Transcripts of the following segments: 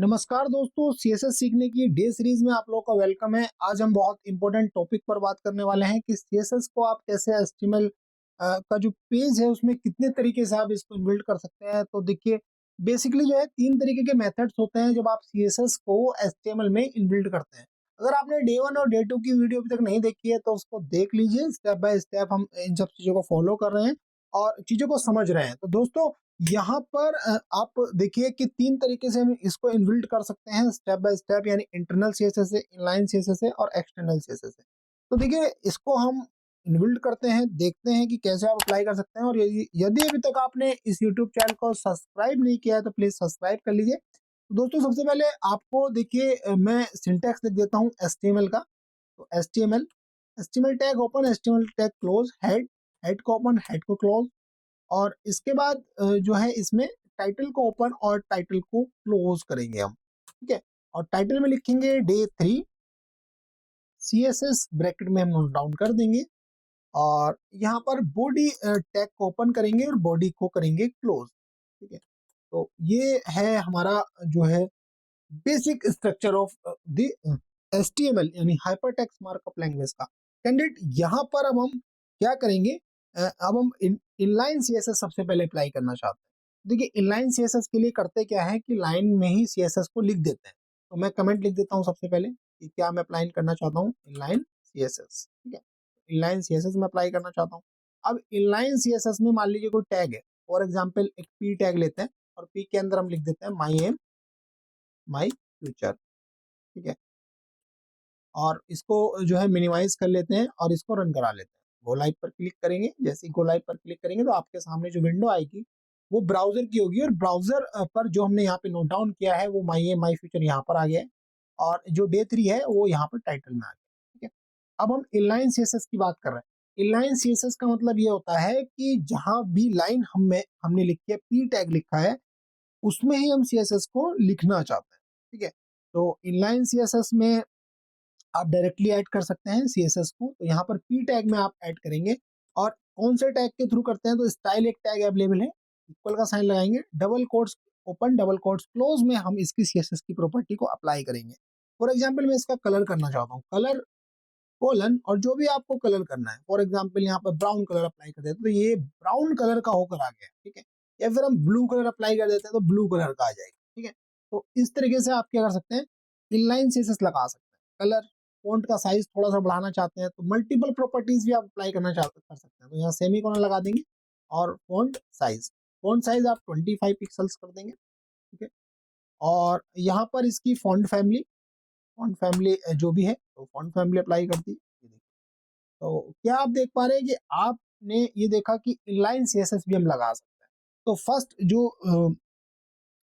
नमस्कार दोस्तों, सीएसएस सीखने की डे सीरीज में आप लोगों का वेलकम है। आज हम बहुत इंपॉर्टेंट टॉपिक पर बात करने वाले हैं कि सीएसएस को आप कैसे एचटीएमएल का जो पेज है उसमें कितने तरीके से आप इसको इनबिल्ड कर सकते हैं। तो देखिए, बेसिकली जो है 3 तरीके के मेथड्स होते हैं जब आप सीएसएस को एचटीएमएल में इनबिल्ड करते हैं। अगर आपने डे 1 और डे 2 की वीडियो अभी तक नहीं देखी है तो उसको देख लीजिए। स्टेप बाय स्टेप हम इन सब चीजों को फॉलो कर रहे हैं और चीजों को समझ रहे हैं। तो दोस्तों, यहाँ पर आप देखिए कि 3 तरीके से हम इसको इनबिल्ड कर सकते हैं स्टेप बाय स्टेप, यानी इंटरनल सीएसएस से, इनलाइन सीएसएस से और एक्सटर्नल सीएसएस से। तो देखिए, इसको हम इनबिल्ड करते हैं, देखते हैं कि कैसे आप अप्लाई कर सकते हैं। और यदि यदि अभी तक आपने इस यूट्यूब चैनल को सब्सक्राइब नहीं किया है तो प्लीज सब्सक्राइब कर लीजिए। तो दोस्तों, सबसे पहले आपको देखिए, मैं सिंटैक्स लिख देता हूँ एचटीएमएल का। तो HTML, HTML tag open, HTML tag close, head, head को ओपन, हेड को क्लोज। और इसके बाद जो है इसमें टाइटल को ओपन और टाइटल को क्लोज करेंगे हम। ठीक है, और टाइटल में लिखेंगे डे 3, सीएसएस ब्रैकेट में हम नोट डाउन कर देंगे। और यहाँ पर बॉडी टैग को ओपन करेंगे और बॉडी को करेंगे क्लोज। ठीक है, तो ये है हमारा जो है basic structure of the HTML यानी हाइपरटेक्स्ट मार्कअप लैंग्वेज का। कैंडिडेट, यहाँ पर अब हम क्या करेंगे, अब हम इनलाइन सीएसएस सबसे पहले अप्लाई करना चाहते हैं। देखिए, इनलाइन सीएसएस के लिए करते क्या है कि लाइन में ही सीएसएस को लिख देते हैं। तो मैं कमेंट लिख देता हूँ सबसे पहले कि क्या मैं अप्लाई करना चाहता हूँ, इनलाइन सीएसएस। ठीक है, इनलाइन सीएसएस में अप्लाई करना चाहता हूँ। अब इनलाइन सीएसएस में मान लीजिए कोई टैग है, फॉर एग्जाम्पल एक पी टैग लेते हैं और पी के अंदर हम लिख देते हैं माई एम माई फ्यूचर। ठीक है, और इसको जो है मिनिमाइज कर लेते हैं और इसको रन करा लेते हैं। गो लाइव पर क्लिक करेंगे। जैसे ही गो लाइव पर क्लिक करेंगे तो आपके सामने जो विंडो आएगी वो ब्राउजर की होगी, और ब्राउजर पर जो हमने यहाँ पे नोट डाउन किया है वो माई ए माई फ्यूचर यहाँ पर आ गया है, और जो डे 3 है वो यहाँ पर टाइटल में आ गया। ठीक है, अब हम इनलाइन सीएसएस की बात कर रहे हैं। इनलाइन सीएसएस का मतलब ये होता है कि जहां भी लाइन हमने लिखी है, पी टैग लिखा है, उसमें ही हम सीएसएस को लिखना चाहते हैं। ठीक है, तो इनलाइन सीएसएस में आप डायरेक्टली ऐड कर सकते हैं सीएसएस को। तो यहाँ पर पी टैग में आप ऐड करेंगे, और कौन से टैग के थ्रू करते हैं तो स्टाइल एक टैग अवेलेबल है, इक्वल का साइन लगाएंगे, double quotes open double quotes close में हम इसकी सीएसएस की प्रॉपर्टी को अप्लाई करेंगे। फॉर एग्जाम्पल, मैं इसका कलर करना चाहता हूँ, कलर कोलन, और जो भी आपको कलर करना है, फॉर एग्जाम्पल यहाँ पर ब्राउन कलर अप्लाई कर देते हैं तो ये ब्राउन कलर का होकर आ गया। ठीक है, या फिर हम ब्लू कलर अप्लाई कर देते हैं तो ब्लू कलर का आ जाएगा। ठीक है, तो इस तरीके से आप क्या कर सकते हैं, इनलाइन सीएसएस लगा सकते हैं। कलर, फॉन्ट का साइज थोड़ा सा बढ़ाना चाहते हैं तो मल्टीपल प्रॉपर्टीज भी आप अप्लाई कर सकते हैं। तो यहाँ सेमी कॉलन लगा देंगे, और फॉन्ट साइज आप 25 पिक्सल्स कर देंगे। ठीक है, और यहाँ पर इसकी फॉन्ट फैमिली जो भी है तो फॉन्ट फैमिली अप्लाई कर दी। तो क्या आप देख पा रहे हैं कि आपने ये देखा कि इनलाइन सीएसएस भी हम लगा सकते हैं। तो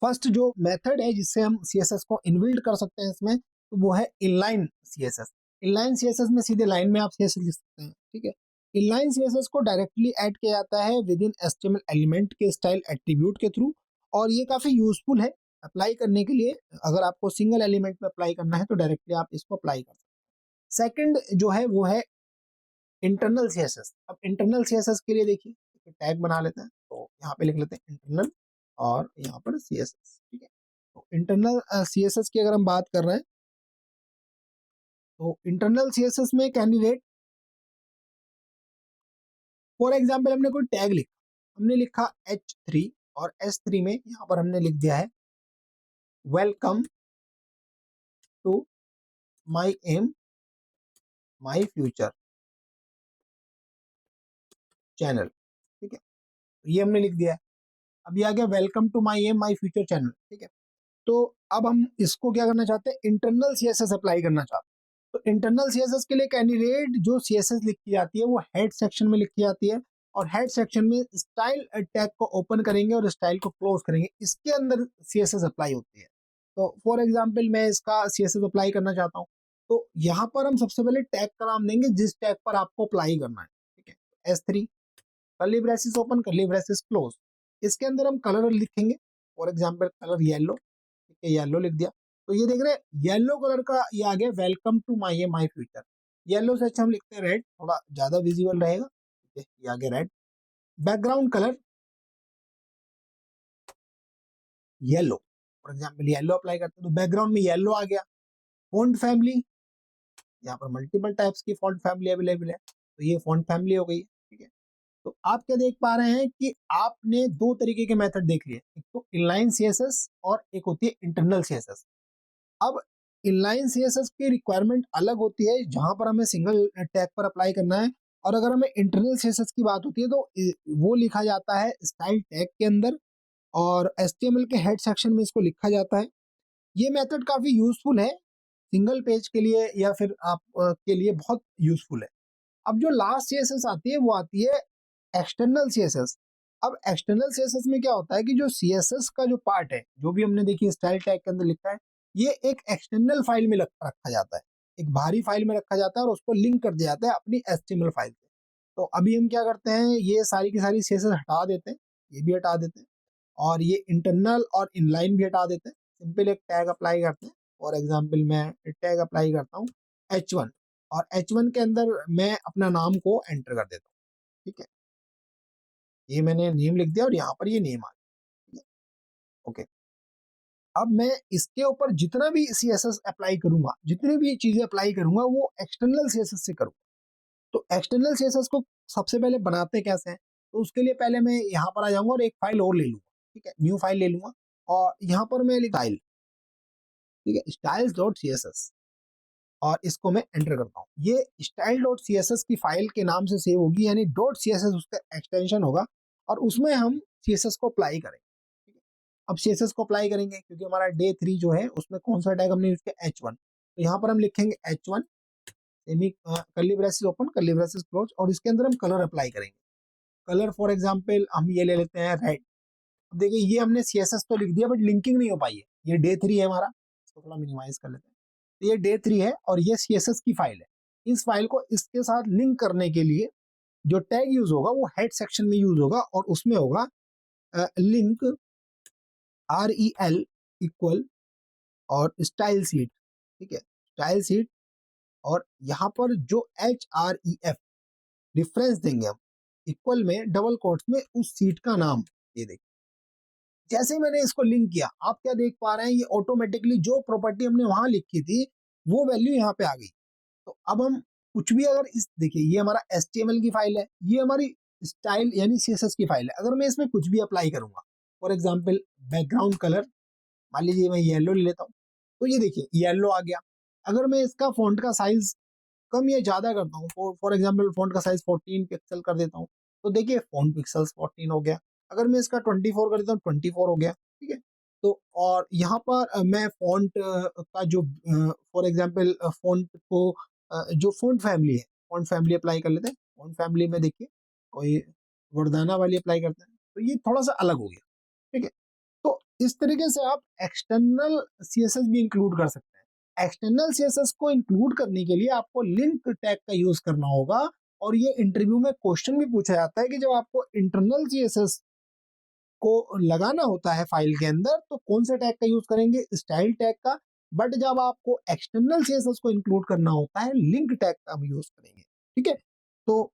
फर्स्ट जो मेथड है जिससे हम सीएसएस को इनबिल्ड कर सकते हैं इसमें, तो वो है इनलाइन सीएसएस। इनलाइन सीएसएस में सीधे लाइन में आप सीएसएस लिख सकते हैं। ठीक है, इनलाइन सीएसएस को डायरेक्टली ऐड किया जाता है विद इन एचटीएमएल एलिमेंट के स्टाइल एट्रीब्यूट के थ्रू, और ये काफी यूजफुल है अप्लाई करने के लिए। अगर आपको सिंगल एलिमेंट में अप्लाई करना है तो डायरेक्टली आप इसको अप्लाई कर सकते हैं। सेकंड जो है वो है इंटरनल सीएसएस। अब इंटरनल सीएसएस के लिए देखिए, टैग बना लेते हैं, तो यहाँ पे लिख लेते हैं इंटरनल, और यहाँ पर सीएसएस। ठीक है, तो इंटरनल सीएसएस की अगर हम बात कर रहे हैं तो इंटरनल सीएसएस में कैंडिडेट, फॉर एग्जांपल हमने कोई टैग लिखा, हमने लिखा H3, और S3 में यहाँ पर हमने लिख दिया है welcome to my M my future channel. ठीक है, ये हमने लिख दिया है। अब ये आ गया welcome to my M my future channel. ठीक है, तो अब हम इसको क्या करना चाहते हैं, इंटरनल सीएसएस अप्लाई करना चाहते हैं। तो इंटरनल सीएसएस के लिए कैंडिडेट जो सीएसएस लिखी जाती है वो हेड सेक्शन में लिखी जाती है, और हेड सेक्शन में स्टाइल टैग को ओपन करेंगे और स्टाइल को क्लोज करेंगे, इसके अंदर सीएसएस अप्लाई होती है। तो फॉर एग्जाम्पल, मैं इसका सीएसएस अप्लाई करना चाहता हूँ, तो यहाँ पर हम सबसे पहले टैग का नाम देंगे जिस टैग पर आपको अप्लाई करना है। ठीक है, S3, curly braces open, curly braces close. इसके अंदर हम कलर लिखेंगे, फॉर एग्जाम्पल कलर येलो। ठीक है, येलो लिख दिया। तो ये देख रहे हैं येलो कलर का ये आ गया welcome to my A my future. Yellow से अच्छा हम लिखते हैं रेड, थोड़ा ज्यादा विजिबल रहेगा। ठीक है, ये आ गया red. Background colour yellow. For example yellow apply करते हैं तो बैकग्राउंड में येलो आ गया। फॉन्ट फैमिली, यहाँ पर मल्टीपल टाइप्स की फॉन्ट फैमिली अवेलेबल है, तो ये फॉन्ट फैमिली हो गई, ठीक है। तो आप क्या देख पा रहे हैं कि आपने दो तरीके के मेथड देख लिए, एक तो इनलाइन सीएसएस और एक होती है इंटरनल सीएसएस। अब इनलाइन सीएसएस की रिक्वायरमेंट अलग होती है जहां पर हमें सिंगल टैग पर अप्लाई करना है, और अगर हमें इंटरनल सीएसएस की बात होती है तो वो लिखा जाता है स्टाइल टैग के अंदर, और एचटीएमएल के हेड सेक्शन में इसको लिखा जाता है। ये मेथड काफी यूजफुल है सिंगल पेज के लिए, या फिर आप के लिए बहुत यूजफुल है। अब जो लास्ट सीएसएस आती है वो आती है एक्सटर्नल सीएसएस। अब एक्सटर्नल सीएसएस में क्या होता है कि जो सीएसएस का जो पार्ट है, जो भी हमने देखिए स्टाइल टैग के अंदर लिखा है, ये एक एक्सटर्नल फाइल में रखा जाता है, एक बाहरी फाइल में रखा जाता है और उसको लिंक कर दिया जाता है अपनी एचटीएमएल फाइल से। तो अभी हम क्या करते हैं, ये सारी की सारी सीएसएस हटा देते हैं, ये भी हटा देते हैं, और ये इंटरनल और इनलाइन भी हटा देते हैं। सिंपल एक टैग अप्लाई करते हैं। फॉर एग्जाम्पल मैं टैग अप्लाई करता हूँ H1, और H1 के अंदर मैं अपना नाम को एंटर कर देता हूँ, ठीक है। ये मैंने नेम लिख दिया और यहाँ पर ये नेम आ गया, ओके। अब मैं इसके ऊपर जितना भी सीएसएस अप्लाई करूंगा, जितनी भी चीजें अप्लाई करूंगा, वो एक्सटर्नल सीएसएस से करूंगा। तो एक्सटर्नल सीएसएस को सबसे पहले बनाते कैसे हैं, तो उसके लिए पहले मैं यहाँ पर आ जाऊंगा और एक फाइल और ले लूंगा, ठीक है, न्यू फाइल ले लूंगा, और यहाँ पर मैं स्टाइल, ठीक है, स्टाइल्स डॉट सीएसएस, और इसको मैं एंटर करता हूँ। ये स्टाइल डॉट सीएसएस की फाइल के नाम से सेव होगी, यानी डॉट सीएसएस उसका एक्सटेंशन होगा, और उसमें हम सीएसएस को अप्लाई करेंगे, ठीक है। अब सीएसएस को अप्लाई करेंगे क्योंकि हमारा डे 3 जो है उसमें कौन सा टैग हमने यूज किया, H1, तो यहाँ पर हम लिखेंगे H1 semi curly braces open curly braces close, और इसके अंदर हम कलर अप्लाई करेंगे। कलर फॉर एग्जाम्पल हम ये ले लेते हैं रेड। अब देखिए ये हमने सीएसएस तो लिख दिया बट लिंकिंग नहीं हो पाई है, ये डे 3 है हमारा, इसको थोड़ा मिनिमाइज कर लेते हैं। तो ये डे 3 है और ये सीएसएस की फाइल है। इस फाइल को इसके साथ लिंक करने के लिए जो टैग यूज होगा वो हेड सेक्शन में यूज होगा, और उसमें होगा लिंक REL इक्वल और स्टाइल सीट, ठीक है, स्टाइल सीट, और यहाँ पर जो HREF डिफरेंस देंगे हम, इक्वल में डबल कोट्स में उस सीट का नाम, ये देखिए। जैसे ही मैंने इसको लिंक किया, आप क्या देख पा रहे हैं, ये ऑटोमेटिकली जो प्रॉपर्टी हमने वहां लिखी थी वो वैल्यू यहाँ पे आ गई। तो अब हम कुछ भी अगर इस, देखिए ये हमारा HTML की फाइल है, ये हमारी स्टाइल यानी CSS की फाइल है, अगर मैं इसमें कुछ भी अप्लाई करूंगा, फॉर एग्जाम्पल बैकग्राउंड कलर, मान लीजिए मैं येलो ले लेता हूँ, तो ये देखिए येलो आ गया। अगर मैं इसका फॉन्ट का साइज कम या ज्यादा करता हूँ, फॉर एग्जाम्पल फॉन्ट का साइज 14 पिक्सल कर देता हूँ, तो देखिए फॉन्ट पिक्सल्स 14 हो गया। अगर मैं इसका 24 कर देता हूँ, 24 हो गया, ठीक है। तो और यहाँ पर मैं फॉन्ट का जो फॉर एग्जाम्पल फॉन्ट को जो फॉन्ट फैमिली है, फॉन्ट फैमिली अप्लाई कर लेते हैं। फॉन्ट फैमिली में देखिए कोई वर्दाना वाली अप्लाई करते हैं, तो ये थोड़ा सा अलग हो गया, ठीक है। तो इस तरीके से आप एक्सटर्नल सीएसएस भी इंक्लूड कर सकते हैं। एक्सटर्नल सीएसएस को इंक्लूड करने के लिए आपको लिंक टैग का यूज करना होगा, और ये इंटरव्यू में क्वेश्चन भी पूछा जाता है कि जब आपको इंटरनल सीएसएस को लगाना होता है फाइल के अंदर तो कौन से टैग का यूज करेंगे, स्टाइल टैग का, बट जब आपको एक्सटर्नल सीएसएस को इंक्लूड करना होता है लिंक टैग का हम यूज करेंगे, ठीक है। तो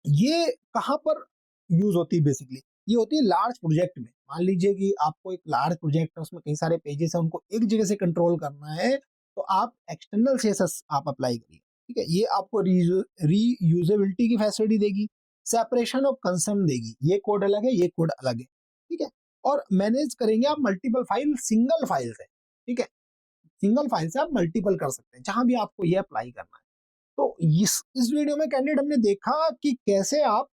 ये कहाँ पर यूज होती है, बेसिकली ये होती है लार्ज प्रोजेक्ट में। मान लीजिए कि आपको एक लार्ज प्रोजेक्ट है, उसमें कई सारे पेजेस है, उनको एक जगह से कंट्रोल करना है, तो आप एक्सटर्नल सीएसएस आप अप्लाई करिए, ठीक है। ये आपको रीयूजेबिलिटी की फैसिलिटी देगी, सेपरेशन ऑफ कंसर्न देगी, ये कोड अलग है, ये कोड अलग है, ठीक है। और मैनेज करेंगे आप मल्टीपल फाइल सिंगल फाइल से, ठीक है, सिंगल फाइल से आप मल्टीपल कर सकते हैं जहां भी आपको ये अप्लाई करना है। तो इस वीडियो में कैंडिडेट हमने देखा कि कैसे आप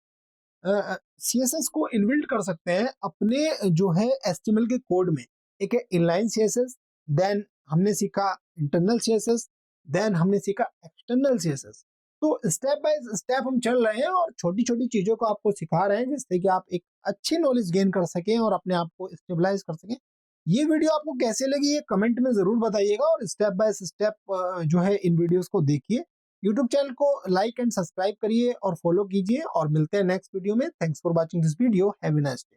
सीएसएस को इनबिल्ट कर सकते हैं अपने जो है एचटीएमएल के कोड में। एक है इनलाइन सीएसएस, देन हमने सीखा इंटरनल सीएसएस, देन हमने सीखा एक्सटर्नल सीएसएस। तो स्टेप बाय स्टेप हम चल रहे हैं और छोटी छोटी चीजों को आपको सिखा रहे हैं, जिससे कि आप एक अच्छी नॉलेज गेन कर सकें और अपने आप को स्टेबलाइज कर सकें। ये वीडियो आपको कैसे लगी ये कमेंट में जरूर बताइएगा, और स्टेप बाय स्टेप जो है इन वीडियोस को देखिए। यूट्यूब चैनल को लाइक एंड सब्सक्राइब करिए और फॉलो कीजिए, और मिलते हैं नेक्स्ट वीडियो में। Thanks for watching this video, have a nice day.